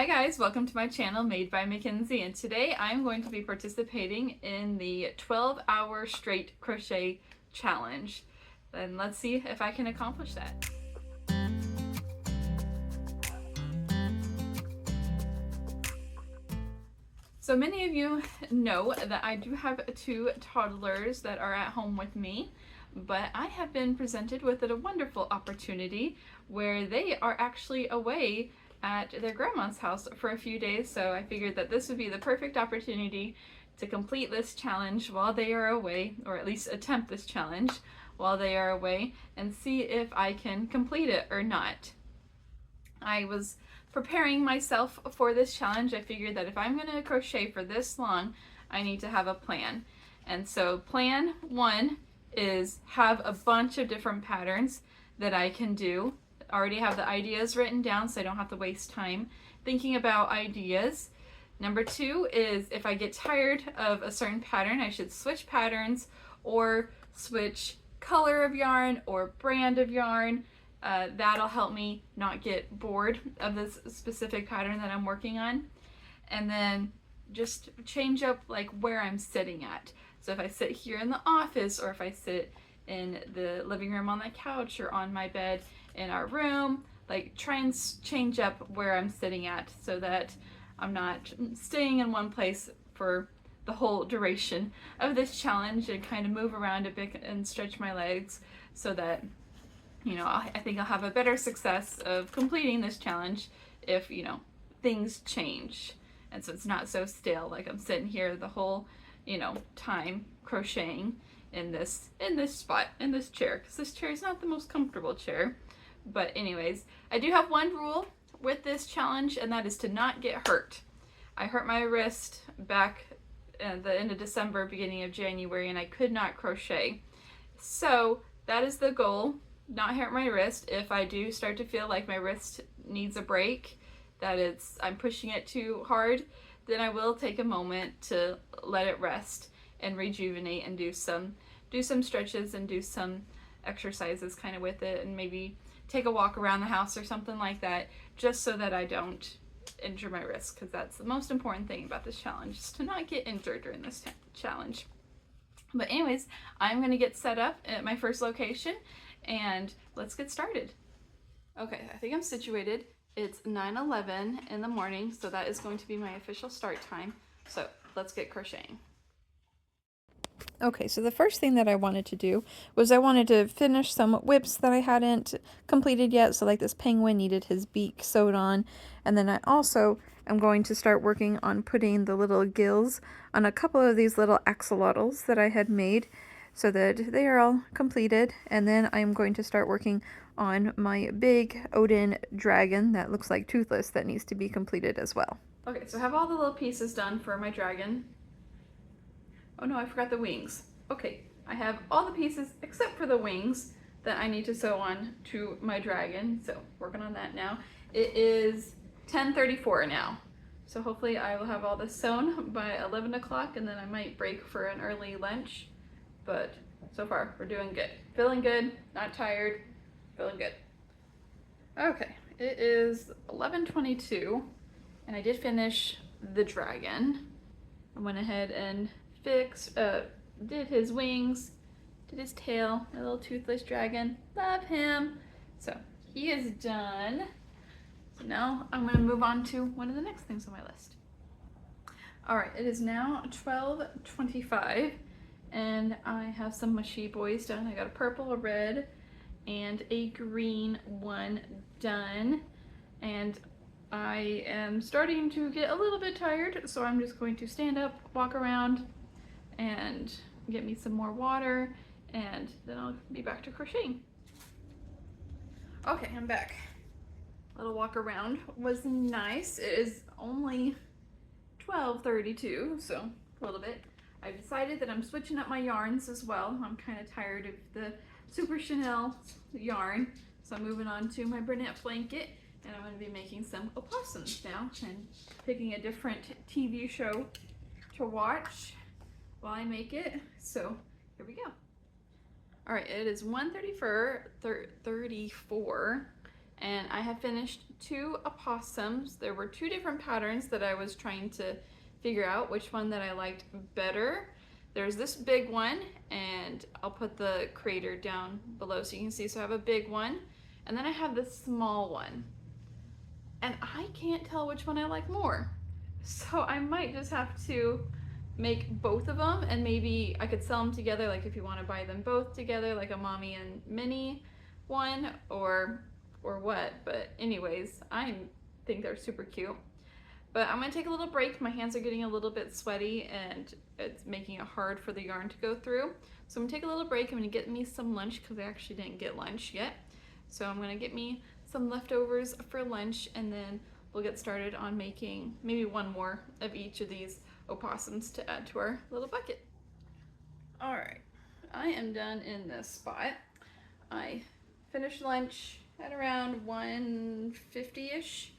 Hi guys, welcome to my channel Made by Mackenzie, and today I'm going to be participating in the 12-hour straight crochet challenge. And let's see if I can accomplish that. So many of you know that I do have two toddlers that are at home with me, but I have been presented with a wonderful opportunity where they are actually away at their grandma's house for a few days, so I figured that this would be the perfect opportunity to complete this challenge while they are away, or at least attempt this challenge while they are away, and see if I can complete it or not. I was preparing myself for this challenge. I figured that if I'm going to crochet for this long, I need to have a plan. And so plan one is have a bunch of different patterns that I can do. I already have the ideas written down so I don't have to waste time thinking about ideas. Number two is if I get tired of a certain pattern, I should switch patterns or switch color of yarn or brand of yarn. That'll help me not get bored of this specific pattern that I'm working on. And then just change up like where I'm sitting at. So if I sit here in the office, or if I sit in the living room on the couch, or on my bed in our room, like try and change up where I'm sitting at so that I'm not staying in one place for the whole duration of this challenge, and kind of move around a bit and stretch my legs so that, you know, I think I'll have a better success of completing this challenge if, you know, things change. And so it's not so stale, like I'm sitting here the whole, you know, time crocheting in this spot, in this chair, because this chair is not the most comfortable chair. But anyways, I do have one rule with this challenge, and that is to not get hurt. I hurt my wrist back at the end of December, beginning of January, and I could not crochet. So that is the goal, not hurt my wrist. If I do start to feel like my wrist needs a break, that I'm pushing it too hard, then I will take a moment to let it rest and rejuvenate and do some stretches and do some exercises kind of with it, and maybe take a walk around the house or something like that, just so that I don't injure my wrist, because that's the most important thing about this challenge, is to not get injured during this challenge. But anyways, I'm going to get set up at my first location and let's get started. Okay, I think I'm situated. It's 9:11 in the morning, so that is going to be my official start time. So let's get crocheting. Okay, so the first thing that I wanted to do was I wanted to finish some whips that I hadn't completed yet. So like this penguin needed his beak sewed on. And then I also am going to start working on putting the little gills on a couple of these little axolotls that I had made, so that they are all completed. And then I'm going to start working on my big Odin dragon that looks like Toothless that needs to be completed as well. Okay, so I have all the little pieces done for my dragon. Oh no, I forgot the wings. Okay, I have all the pieces except for the wings that I need to sew on to my dragon, so working on that now. It is 10:34 now, so hopefully I will have all this sewn by 11 o'clock, and then I might break for an early lunch. But so far we're doing good. Feeling good, not tired, feeling good. Okay, it is 11:22 and I did finish the dragon. I went ahead and did his wings, did his tail, my little toothless dragon. Love him. So he is done. So now I'm going to move on to one of the next things on my list. Alright, it is now 12:25 and I have some mushy boys done. I got a purple, a red, and a green one done. And I am starting to get a little bit tired, so I'm just going to stand up, walk around, and get me some more water, and then I'll be back to crocheting. Okay, I'm back. A little walk around was nice. It is only 12:32, so a little bit. I've decided that I'm switching up my yarns as well. I'm kind of tired of the Super Chanel yarn, so I'm moving on to my Bernette blanket, and I'm going to be making some opossums now and picking a different TV show to watch while I make it. So here we go. All right, it is 1:34, And I have finished 2 opossums. There were 2 different patterns that I was trying to figure out which one that I liked better. There's this big one, and I'll put the crater down below so you can see. So I have a big one, and then I have this small one. And I can't tell which one I like more. So I might just have to make both of them, and maybe I could sell them together, like if you want to buy them both together, like a mommy and mini one, or what. But anyways, I think they're super cute. But I'm gonna take a little break. My hands are getting a little bit sweaty and it's making it hard for the yarn to go through. So I'm gonna take a little break. I'm gonna get me some lunch because I actually didn't get lunch yet. So I'm gonna get me some leftovers for lunch, and then we'll get started on making maybe one more of each of these opossums to add to our little bucket. All right, I am done in this spot. I finished lunch at around 1:50-ish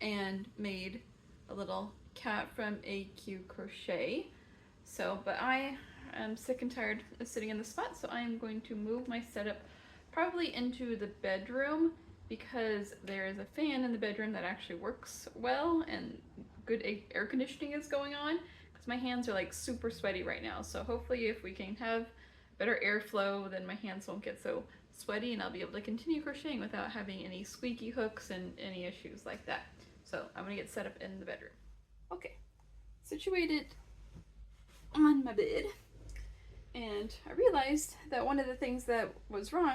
and made a little cat from AQ Crochet. So, but I am sick and tired of sitting in the spot, so I am going to move my setup probably into the bedroom, because there is a fan in the bedroom that actually works well and good air conditioning is going on, because my hands are like super sweaty right now. So hopefully if we can have better airflow, then my hands won't get so sweaty and I'll be able to continue crocheting without having any squeaky hooks and any issues like that. So I'm gonna get set up in the bedroom. Okay, situated on my bed, and I realized that one of the things that was wrong,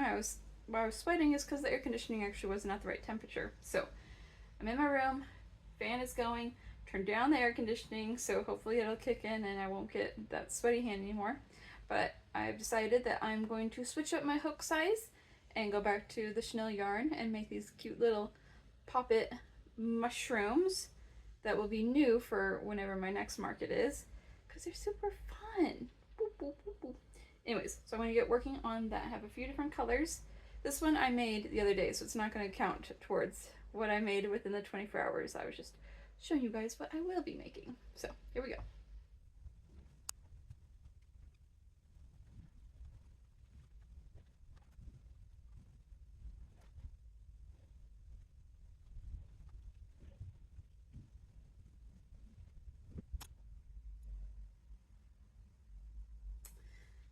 while I was sweating, is because the air conditioning actually wasn't at the right temperature. So I'm in my room, fan is going, turn down the air conditioning, so hopefully it'll kick in and I won't get that sweaty hand anymore. But I've decided that I'm going to switch up my hook size and go back to the chenille yarn and make these cute little poppet mushrooms that will be new for whenever my next market is, because they're super fun. Boop, boop, boop, boop. Anyways, so I'm going to get working on that. I have a few different colors. This one I made the other day, so it's not going to count towards what I made within the 24 hours. I was just showing you guys what I will be making. So here we go.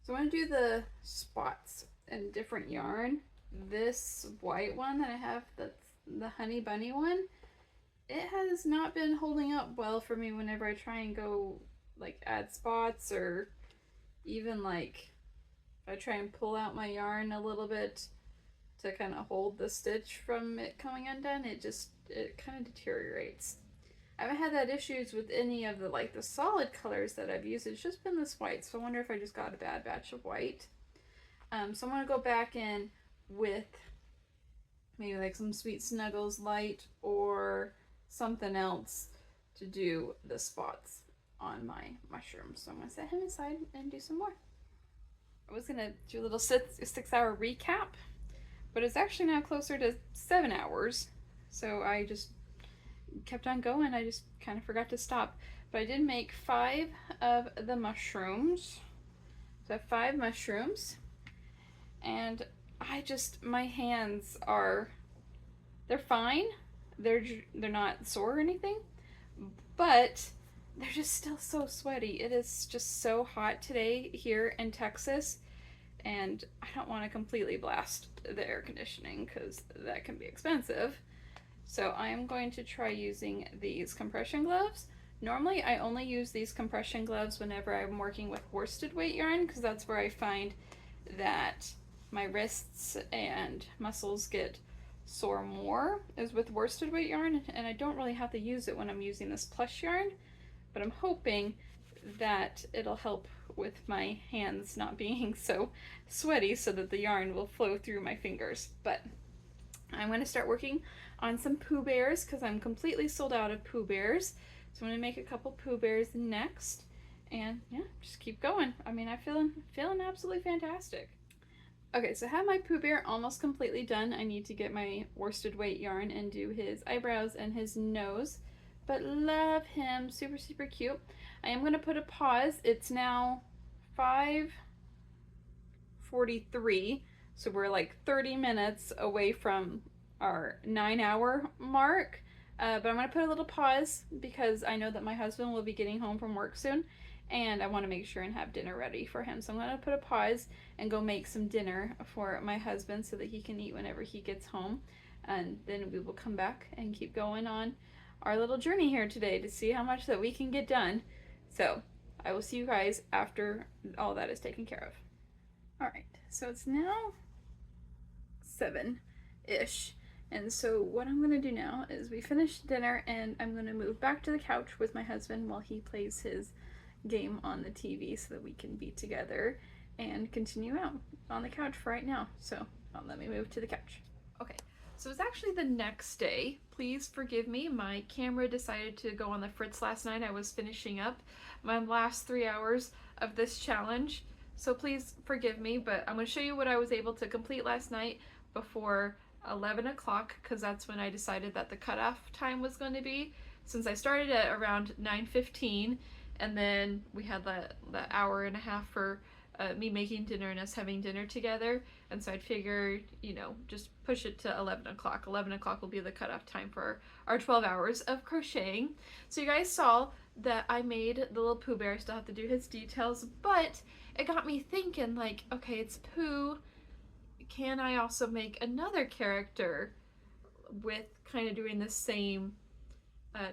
So I'm going to do the spots in different yarn. This white one that I have, that's the Honey Bunny one, it has not been holding up well for me whenever I try and go like add spots, or even like if I try and pull out my yarn a little bit to kind of hold the stitch from it coming undone, it kind of deteriorates. I haven't had that issues with any of the solid colors that I've used. It's just been this white, so I wonder if I just got a bad batch of white. So I'm going to go back in with maybe like some Sweet Snuggles Light or something else to do the spots on my mushrooms. So I'm going to set him aside and do some more. I was going to do a little 6-hour recap, but it's actually now closer to 7 hours. So I just kept on going. I just kind of forgot to stop. But I did make 5 of the mushrooms. So I have 5 mushrooms. And my hands they're fine. They're not sore or anything. But they're just still so sweaty. It is just so hot today here in Texas. And I don't want to completely blast the air conditioning because that can be expensive. So I am going to try using these compression gloves. Normally I only use these compression gloves whenever I'm working with worsted weight yarn, because that's where I find that my wrists and muscles get sore more, is with worsted weight yarn, and I don't really have to use it when I'm using this plush yarn, but I'm hoping that it'll help with my hands not being so sweaty so that the yarn will flow through my fingers. But I'm going to start working on some Pooh Bears because I'm completely sold out of Pooh Bears. So I'm going to make a couple Pooh Bears next, and yeah, just keep going. I mean, I'm feeling absolutely fantastic. Okay, so I have my Pooh Bear almost completely done. I need to get my worsted weight yarn and do his eyebrows and his nose, but love him, super, super cute. I am going to put a pause. It's now 5:43, so we're like 30 minutes away from our 9-hour mark. But I'm going to put a little pause because I know that my husband will be getting home from work soon and I want to make sure and have dinner ready for him. So I'm going to put a pause and go make some dinner for my husband so that he can eat whenever he gets home. And then we will come back and keep going on our little journey here today to see how much that we can get done. So I will see you guys after all that is taken care of. All right, so it's now 7-ish. And so what I'm gonna do now is we finished dinner and I'm gonna move back to the couch with my husband while he plays his game on the TV so that we can be together and continue out on the couch for right now. So let me move to the couch. Okay, so it's actually the next day. Please forgive me, my camera decided to go on the fritz last night. I was finishing up my last 3 hours of this challenge. So please forgive me, but I'm going to show you what I was able to complete last night before 11 o'clock because that's when I decided that the cutoff time was going to be, since I started at around 9:15 and then we had that hour and a half for me making dinner and us having dinner together, and so I'd figure, you know, just push it to 11 o'clock. 11 o'clock will be the cutoff time for our 12 hours of crocheting. So you guys saw that I made the little Pooh Bear. I still have to do his details, but it got me thinking, like, okay, it's Pooh. Can I also make another character with kind of doing the same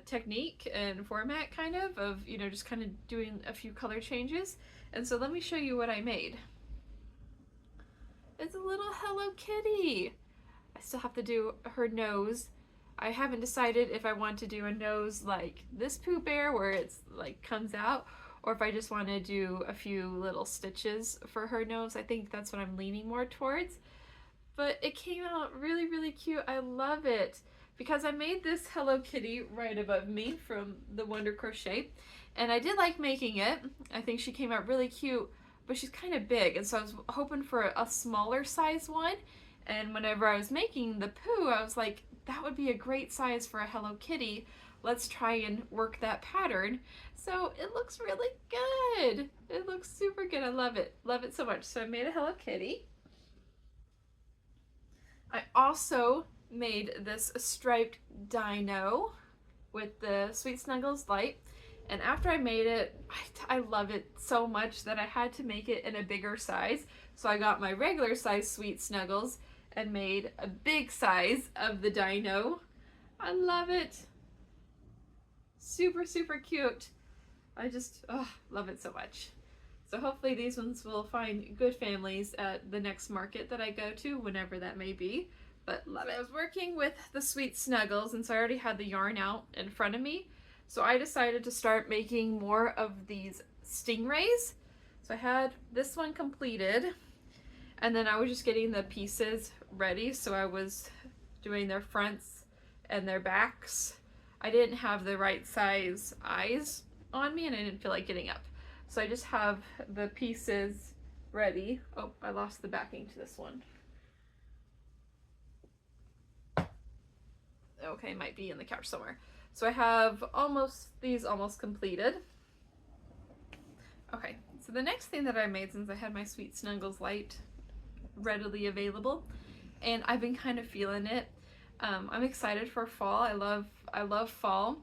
technique and format of, you know, just kind of doing a few color changes? And so let me show you what I made. It's a little Hello Kitty. I still have to do her nose. I haven't decided if I want to do a nose like this Pooh Bear where it's like comes out, or if I just want to do a few little stitches for her nose. I think that's what I'm leaning more towards. But it came out really, really cute. I love it because I made this Hello Kitty right above me from the Wonder Crochet, and I did like making it. I think she came out really cute, but she's kind of big, and so I was hoping for a smaller size one. And whenever I was making the Pooh, I was like, that would be a great size for a Hello Kitty. Let's try and work that pattern. So it looks really good. It looks super good. I love it. Love it so much. So I made a Hello Kitty. I also made this striped dino with the Sweet Snuggles light. And after I made it, I love it so much that I had to make it in a bigger size. So I got my regular size Sweet Snuggles and made a big size of the dino. I love it. Super, super cute. I just love it so much. So hopefully these ones will find good families at the next market that I go to, whenever that may be. But love it. I was working with the Sweet Snuggles, and so I already had the yarn out in front of me. So I decided to start making more of these stingrays. So I had this one completed, and then I was just getting the pieces ready. So I was doing their fronts and their backs. I didn't have the right size eyes on me, and I didn't feel like getting up. So I just have the pieces ready. Oh, I lost the backing to this one. Okay, might be in the couch somewhere. So I have these almost completed. Okay, so the next thing that I made, since I had my Sweet Snuggles light readily available, and I've been kind of feeling it. I'm excited for fall. I love fall,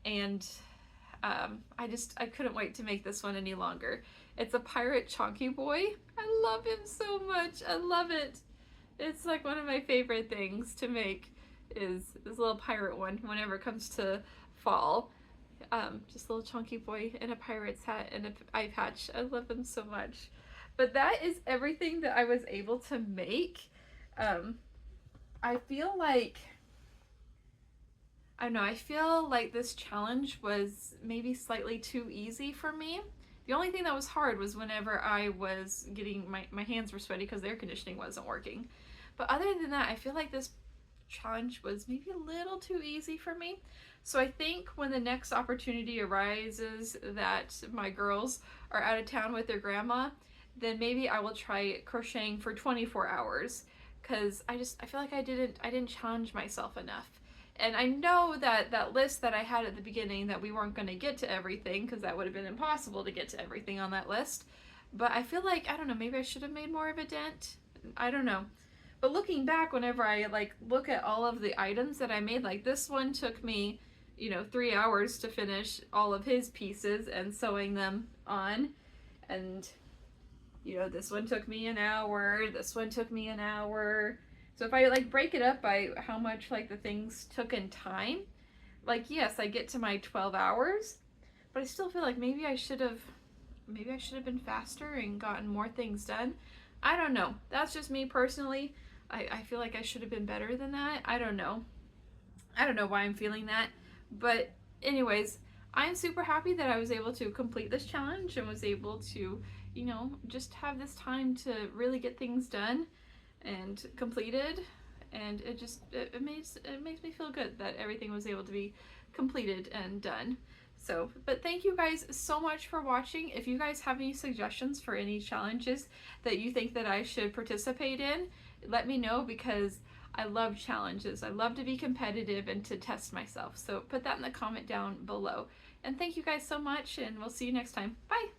and I couldn't wait to make this one any longer. It's a pirate chonky boy. I love him so much. I love it. It's like one of my favorite things to make is this little pirate one whenever it comes to fall. Just a little chunky boy in a pirate's hat and an eye patch. I love him so much. But that is everything that I was able to make. I feel like, I don't know, I feel like this challenge was maybe slightly too easy for me. The only thing that was hard was whenever I was getting, my hands were sweaty because the air conditioning wasn't working. But other than that, I feel like this challenge was maybe a little too easy for me. So I think when the next opportunity arises that my girls are out of town with their grandma, then maybe I will try crocheting for 24 hours, because I feel like I didn't challenge myself enough. And I know that that list that I had at the beginning, that we weren't going to get to everything, because that would have been impossible to get to everything on that list. But I feel like, I don't know, maybe I should have made more of a dent. I don't know. But looking back, whenever I like look at all of the items that I made, like this one took me, you know, 3 hours to finish all of his pieces and sewing them on. And, you know, this one took me an hour, this one took me an hour. So if I like break it up by how much like the things took in time, like yes, I get to my 12 hours, but I still feel like maybe I should have been faster and gotten more things done. I don't know. That's just me personally. I feel like I should have been better than that. I don't know. I don't know why I'm feeling that. But anyways, I'm super happy that I was able to complete this challenge and was able to, you know, just have this time to really get things done and completed. And it makes me feel good that everything was able to be completed and done. So, but thank you guys so much for watching. If you guys have any suggestions for any challenges that you think that I should participate in, let me know, because I love challenges. I love to be competitive and to test myself. So put that in the comment down below. And thank you guys so much, and we'll see you next time. Bye!